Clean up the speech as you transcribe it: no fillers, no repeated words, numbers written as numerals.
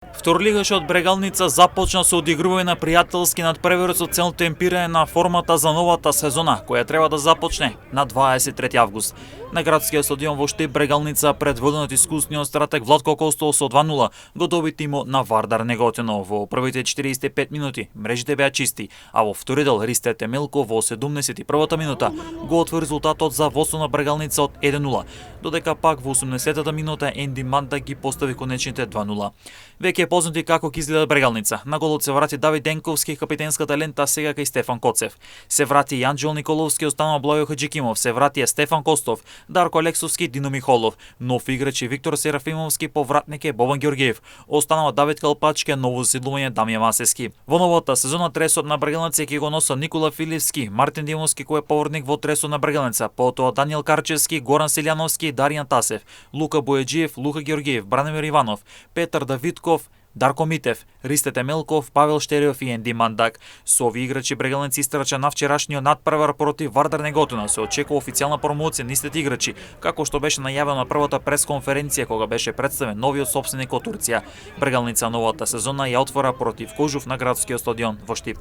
Второлигашот Брегалница започна со одигрување на пријателски надпревар со цел темпирање на формата за новата сезона, која треба да започне на 23 август. На градскиот стадион во Штип Брегалница предводен од искусниот стратег Владко Костов со 2:0 го доби тимот на Вардар Неготино. Во првите 45 минути мрежите беа чисти, а во втори дел Ристе Темелко во 71-та минута го отвори резултатот за водство на Брегалница од 1:0, додека пак во 80-та минута Енди Манда ги постави конечните 2:0. Веќе е познати како ќе изгледа Брегалница. На голот се врати Давид Денковски, капитенската лента сега кај Стефан Коцев. Се врати и Анđел Николовски, останал Блајо Хаџикимов, се врати Стефан Костов, Дарко Алексовски, Дино Михолов. Нов играч и Виктор Серафимовски, повратник е Бобан Ѓорѓиев. Останал Давид Калпачки, ново заседлување Дамјан Масески. Во новата сезона тресот на Брегалница ќе го носа Никола Филевски, Мартин Димовски кој е поворник во тресот на Брегалница, потоа Даниел Карчевски, Горан Селјановски, Даријан Тасев, Лука Бојаџиев, Лука Ѓорѓиев, Бранимир Иванов, Петар Давидков, Дарко Митев, Ристе Темелков, Павел Штериов и Енди Мандак. Со овие играчи Брегалница истрача на вчерашниот надпревар против Вардар Неготино. Се очекува официјална промоција на истите играчи, како што беше најавено на првата пресконференција кога беше представен новиот сопственик од Турција. Брегалница новата сезона ја отвора против Кожув на градскиот стадион во Штип.